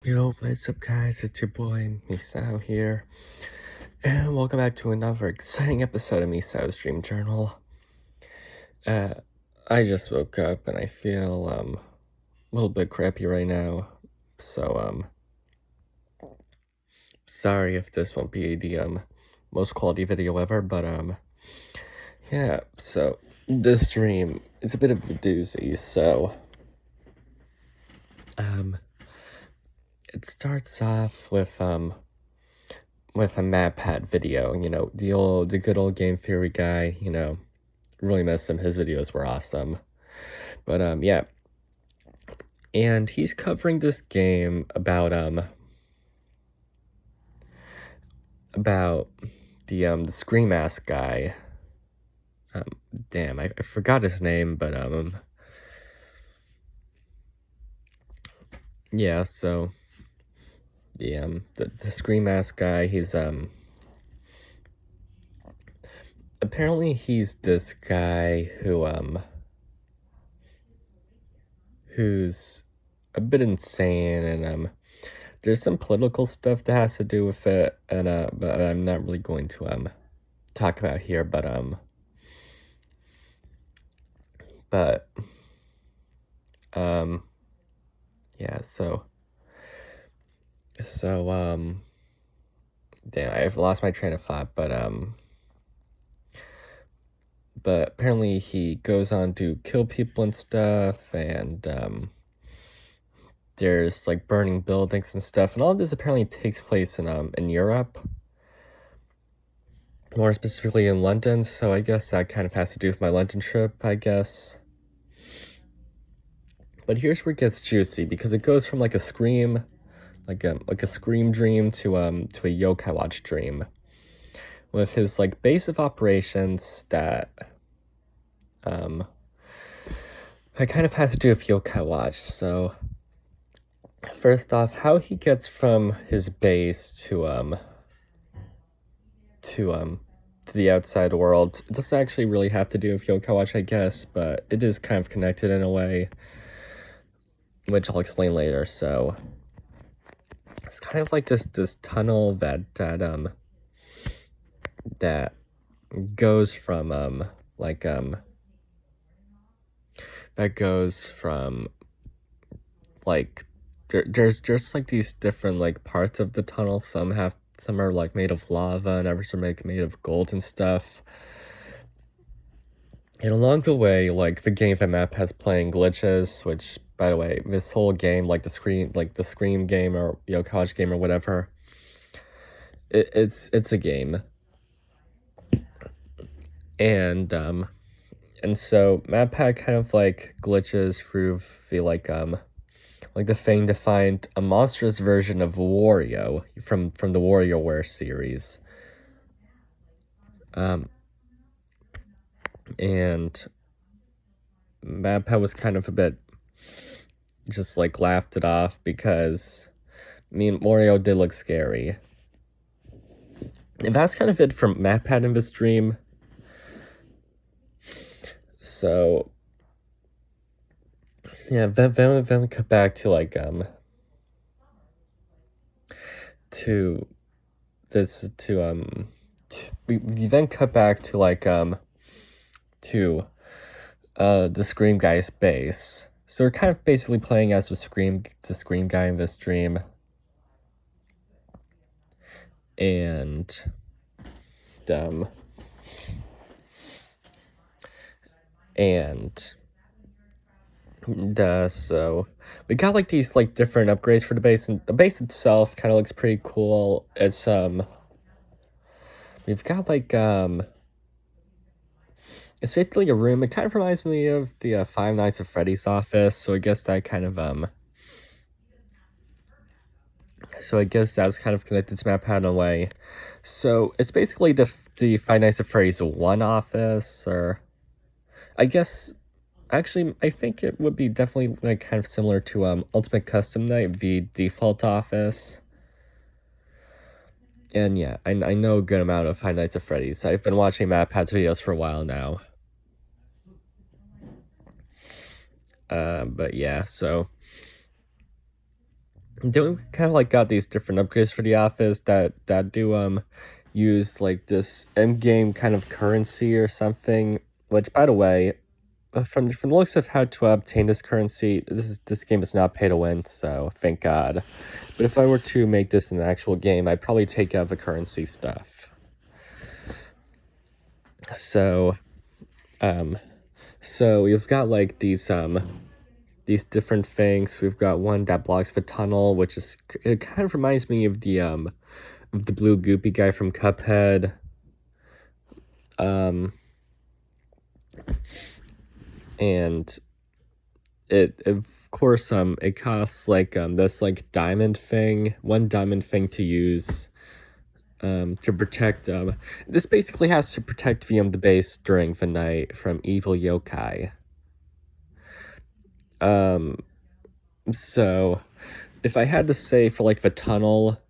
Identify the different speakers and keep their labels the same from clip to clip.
Speaker 1: Yo, what's up guys, it's your boy Misao here, and welcome back to another exciting episode of Misao's Dream Journal. I just woke up and I feel a little bit crappy right now, so sorry if this won't be the most quality video ever, but yeah, so this dream is a bit of a doozy. So it starts off with a MatPat video, the good old game theory guy, really miss him. His videos were awesome. But yeah. And he's covering this game about the Scream Mask guy. Damn, I forgot his name, but yeah, so the Scream Mask guy, he's apparently he's this guy who's a bit insane, and there's some political stuff that has to do with it, and but I'm not really going to talk about here, but yeah, so damn, I've lost my train of thought, but apparently he goes on to kill people and stuff, and there's like burning buildings and stuff, and all of this apparently takes place in Europe, more specifically in London. So I guess that kind of has to do with my London trip, I guess. But here's where it gets juicy, because it goes from like a scream dream to a yokai watch dream, with his like base of operations that it kind of has to do with yokai watch. So first off, how he gets from his base to the outside world, it doesn't actually really have to do with yokai watch, I guess, but it is kind of connected in a way, which I'll explain later. So it's kind of like this tunnel that goes from like there's like these different like parts of the tunnel. Some are like made of lava, and others are made of gold and stuff. And along the way, like, the game that map has playing glitches, which, by the way, this whole game, like the Scream game or Yokai game or whatever, it's a game. And so MatPat kind of like glitches through the like the thing to find a monstrous version of Wario from the WarioWare series. And MatPat was kind of a bit just like laughed it off, because Mario did look scary. And that's kind of it from MatPat in this dream. So yeah, then we cut back to like we then cut back to like to the Scream guy's base. So we're kind of basically playing as the Scream guy in this dream. And so we got like these like different upgrades for the base, and the base itself kind of looks pretty cool. It's we've got like it's basically a room. It kind of reminds me of the Five Nights at Freddy's office, so I guess that kind of so I guess that's kind of connected to MatPat in a way. So it's basically the Five Nights at Freddy's 1 office, or I guess actually I think it would be definitely like kind of similar to Ultimate Custom Night, the default office. And yeah, I know a good amount of Five Nights at Freddy's. I've been watching MatPat's videos for a while now. But yeah, so then we kind of like got these different upgrades for the office that do use like this end game kind of currency or something. Which, by the way, from the looks of how to obtain this currency, this game is not pay to win, so thank God. But if I were to make this an actual game, I'd probably take out the currency stuff. So, so we've got like these different things. We've got one that blocks the tunnel, which is it kind of reminds me of the blue goopy guy from Cuphead. And it of course it costs like this like one diamond thing to use to protect this basically has to protect the base during the night from evil yokai. So if I had to say for like the tunnel,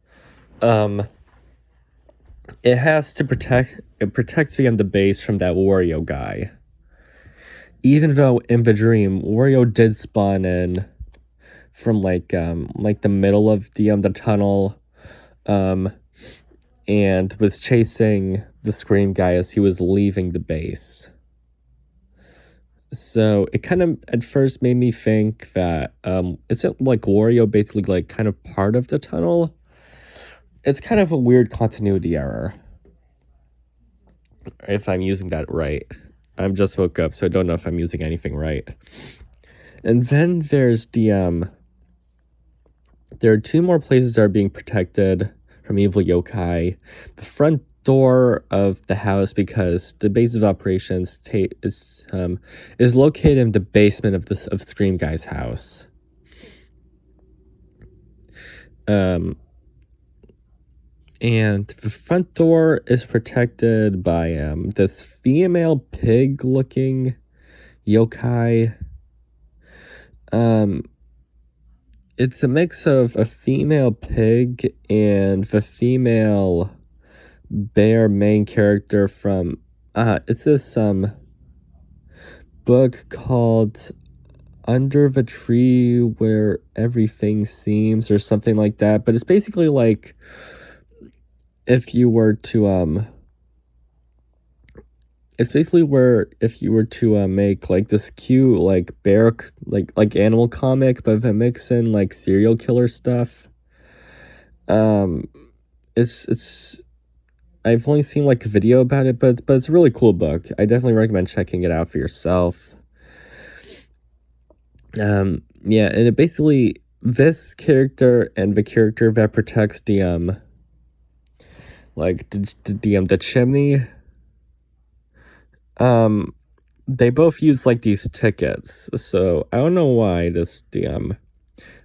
Speaker 1: it protects the base from that Wario guy. Even though in the dream, Wario did spawn in from like the middle of the tunnel, and was chasing the Scream guy as he was leaving the base. So it kind of at first made me think that isn't like Wario basically like kind of part of the tunnel? It's kind of a weird continuity error, if I'm using that right. I'm just woke up, so I don't know if I'm using anything right. And then there's there are two more places that are being protected from evil yokai. The front door of the house, because the base of operations is located in the basement of Scream Guy's house. And the front door is protected by this female pig-looking yokai. It's a mix of a female pig and the female bear main character from it's this book called Under the Tree Where Everything Seems or something like that. But it's basically like if you were to it's basically where if you were to make like this cute like bear like animal comic, but if it mix in like serial killer stuff. It's I've only seen like a video about it, but it's a really cool book. I definitely recommend checking it out for yourself. Yeah, and it basically this character and the character that protects the like the chimney, they both use like these tickets. So I don't know why the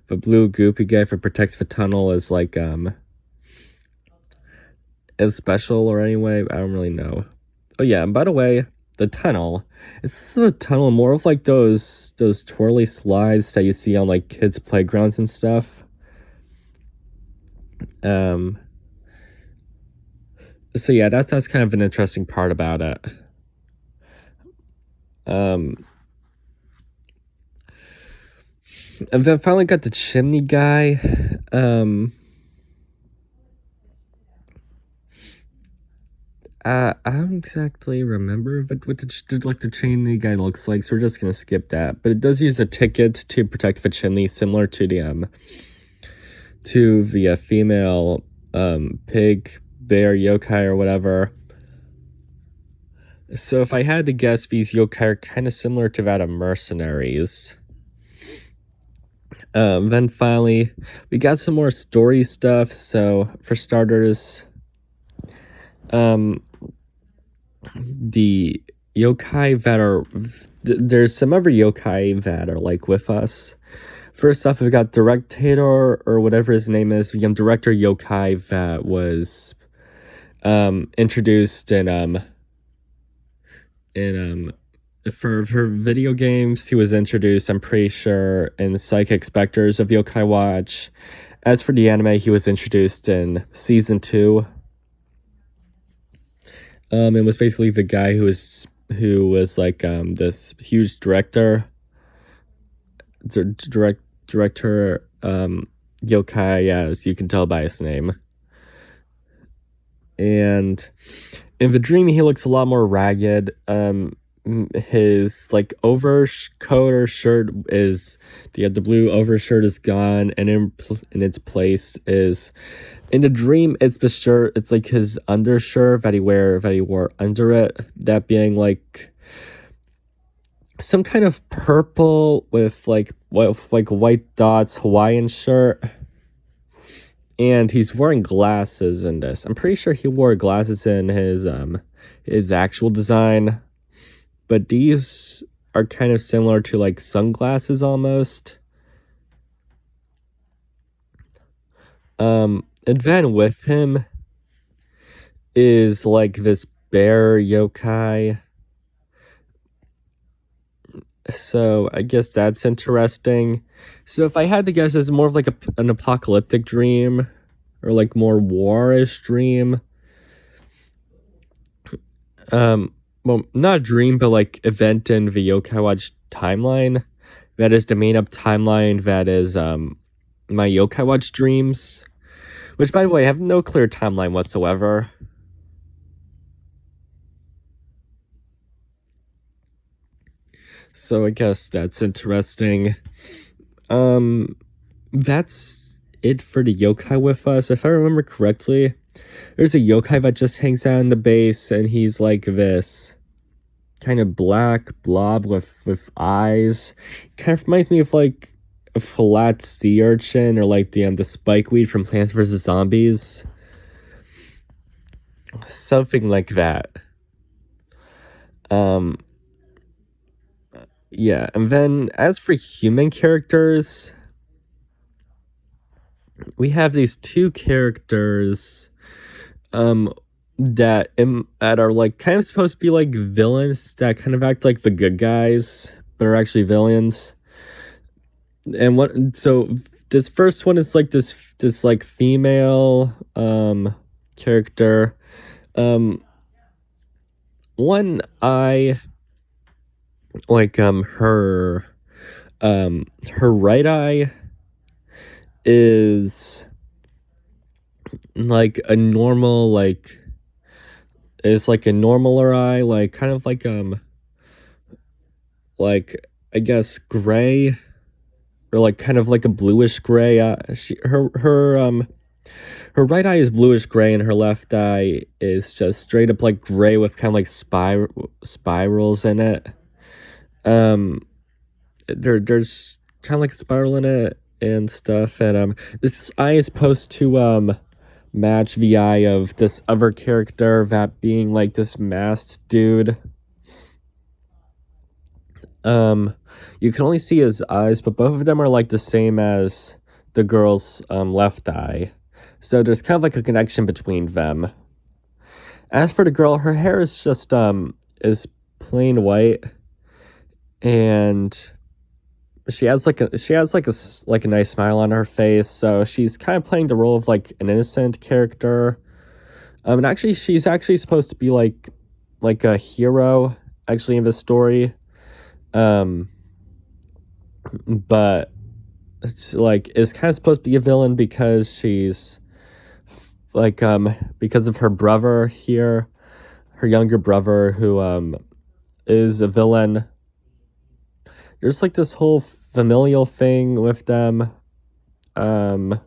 Speaker 1: blue goopy guy for protects the tunnel is like is special or anyway. I don't really know. Oh yeah, and by the way, the tunnel. It's a tunnel more of like those twirly slides that you see on like kids' playgrounds and stuff. So yeah, that's kind of an interesting part about it. And then finally got the chimney guy. I don't exactly remember what the chimney guy looks like, so we're just gonna skip that. But it does use a ticket to protect the chimney, similar to the female pig bear yokai or whatever. So if I had to guess, these yokai are kind of similar to that of mercenaries. Then finally, we got some more story stuff. So for starters, the yokai that are there's some other yokai that are like with us. First off, we've got Directator or whatever his name is, Director Yokai that was introduced for video games. He was introduced, I'm pretty sure, in Psychic Specters of Yokai Watch. As for the anime, he was introduced in season 2. It was basically the guy who was like this huge director. yokai, as you can tell by his name. And in the dream, he looks a lot more ragged. His like overcoat or shirt is the blue overshirt is gone, and in its place is in the dream it's the shirt. It's like his undershirt that he wore under it. That being like some kind of purple with white dots Hawaiian shirt. And he's wearing glasses in this. I'm pretty sure he wore glasses in his actual design, but these are kind of similar to like sunglasses almost. And then with him is like this bear yokai. So I guess that's interesting. So if I had to guess, it's more of like an apocalyptic dream, or like more warish dream. Well, not a dream, but like event in the Yokai Watch timeline. That is the made up timeline that is my Yokai Watch dreams. Which, by the way, I have no clear timeline whatsoever. So I guess that's interesting. That's it for the yokai with us. If I remember correctly, there's a yokai that just hangs out in the base, and he's like this kind of black blob with eyes. Kind of reminds me of like a flat sea urchin, or like the spikeweed from Plants vs Zombies. Something like that. Yeah, and then as for human characters, we have these two characters that are like kind of supposed to be like villains that kind of act like the good guys but are actually villains. And so this first one is like this like female character. One eye, like her right eye is like a normal, like is like a normaler eye, like kind of like I guess gray, or like kind of like a bluish gray. Her right eye is bluish gray, and her left eye is just straight up like gray with kind of like spirals in it. There's kind of like a spiral in it and stuff, and this eye is supposed to match the eye of this other character, that being like this masked dude. You can only see his eyes, but both of them are like the same as the girl's left eye. So there's kind of like a connection between them. As for the girl, her hair is just is plain white, and she has like a nice smile on her face. So she's kind of playing the role of like an innocent character. And actually, she's actually supposed to be like a hero actually in this story. But it's like is kind of supposed to be a villain because she's like because of her brother here, her younger brother, who is a villain. There's like this whole familial thing with them, but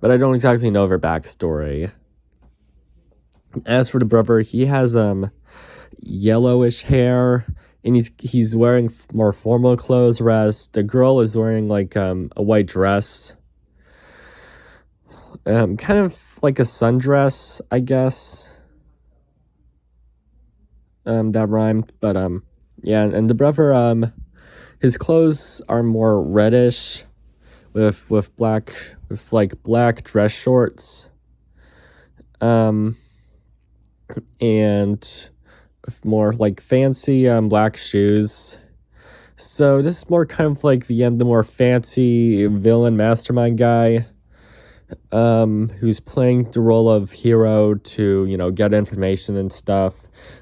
Speaker 1: I don't exactly know their backstory. As for the brother, he has yellowish hair, and he's wearing more formal clothes, whereas the girl is wearing like a white dress, kind of like a sundress, I guess. That rhymed, but yeah, and the brother, his clothes are more reddish, with black dress shorts, and more like fancy black shoes. So this is more kind of like the more fancy villain mastermind guy, who's playing the role of hero to get information and stuff,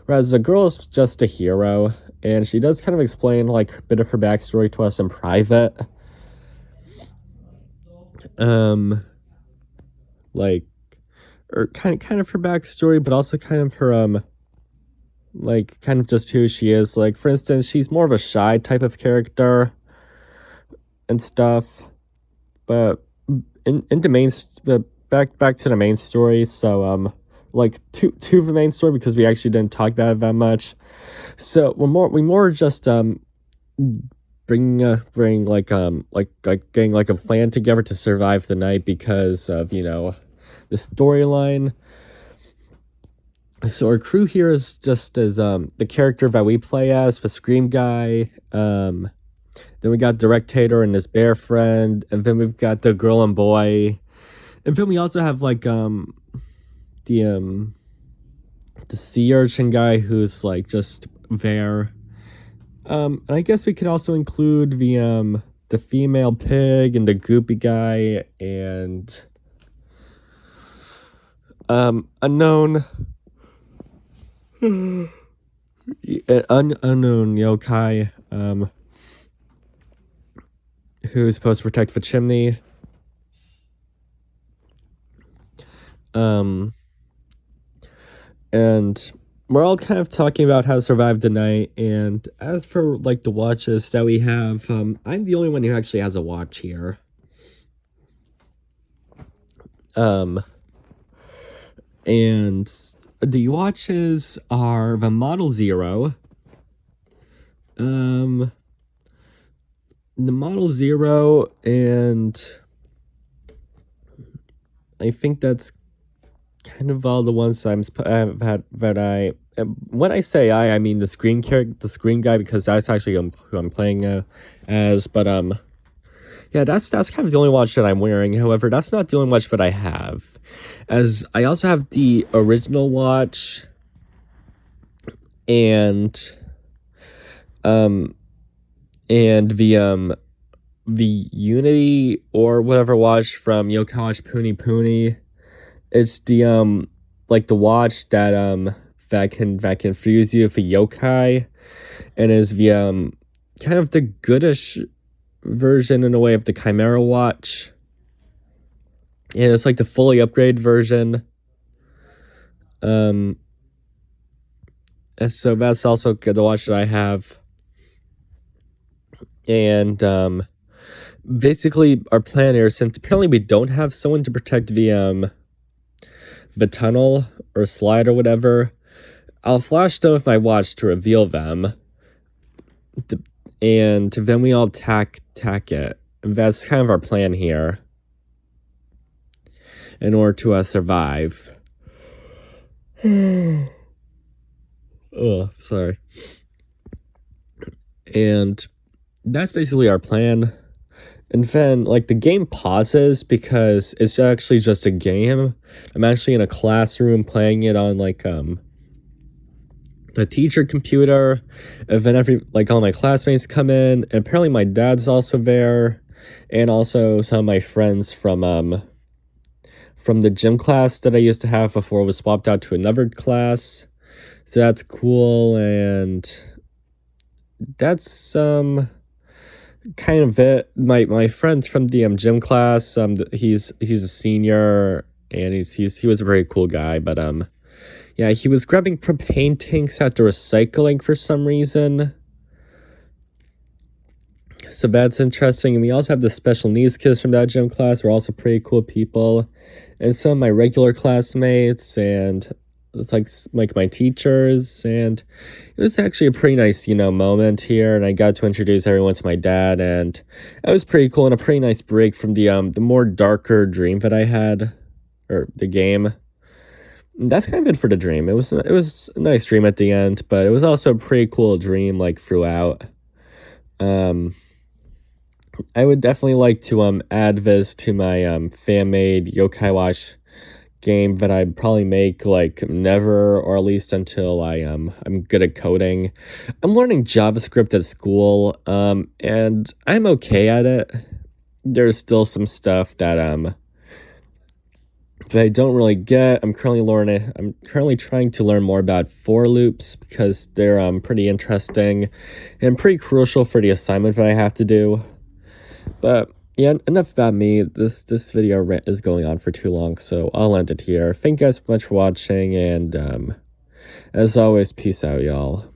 Speaker 1: whereas the girl is just a hero, and she does kind of explain like a bit of her backstory to us in private. like, or kind of her backstory, but also kind of her like kind of just who she is. Like for instance, she's more of a shy type of character and stuff. But into back to the main story. So like two of the main story, because we actually didn't talk about it that much. So we more just bring getting like a plan together to survive the night because of the storyline. So our crew here is just as the character that we play as, the Scream guy. Then we got Directator and his bear friend, and then we've got the girl and boy, and then we also have like the sea urchin guy who's like just there. And I guess we could also include the female pig and the goopy guy and unknown unknown yokai who's supposed to protect the chimney. And we're all kind of talking about how to survive the night. And as for like the watches that we have, I'm the only one who actually has a watch here. And the watches are the Model 0. The Model 0, and I think that's kind of all the ones when I say I mean the screen guy, because that's actually who I'm playing as. But yeah, that's kind of the only watch that I'm wearing. However, that's not the only watch that I have, as I also have the original watch and the Unity or whatever watch from Yokai Watch Puni Puni. It's the like the watch that that can fuse you with a yokai, and is the kind of the goodish version in a way of the Chimera watch. And it's like the fully upgraded version. And so that's also the watch that I have. And basically our plan here, since apparently we don't have someone to protect the tunnel or slide or whatever, I'll flash them with my watch to reveal them. And then we all tack it. And that's kind of our plan here, in order to survive. Oh, sorry. And that's basically our plan. And then, like, the game pauses because it's actually just a game. I'm actually in a classroom playing it on, like, the teacher computer. And then all my classmates come in. And apparently my dad's also there. And also some of my friends from the gym class that I used to have before it was swapped out to another class. So that's cool. And that's, kind of it. My friend from the gym class, he's a senior, and he was a very cool guy, but yeah, he was grabbing propane tanks at the recycling for some reason, so that's interesting. And we also have the special needs kids from that gym class. We're also pretty cool people, and some of my regular classmates, and it's like my teachers. And it was actually a pretty nice moment here, and I got to introduce everyone to my dad, and it was pretty cool, and a pretty nice break from the more darker dream that I had, or the game. And that's kind of it for the dream. It was a nice dream at the end, but it was also a pretty cool dream like throughout. I would definitely like to add this to my fan-made Yokai Watch game that I'd probably make like never, or at least until I'm good at coding. I'm learning JavaScript at school, and I'm okay at it. There's still some stuff that I don't really get. I'm currently trying to learn more about for loops, because they're pretty interesting and pretty crucial for the assignment that I have to do. But Yeah, enough about me. This video is going on for too long, so I'll end it here. Thank you guys so much for watching, and as always, peace out, y'all.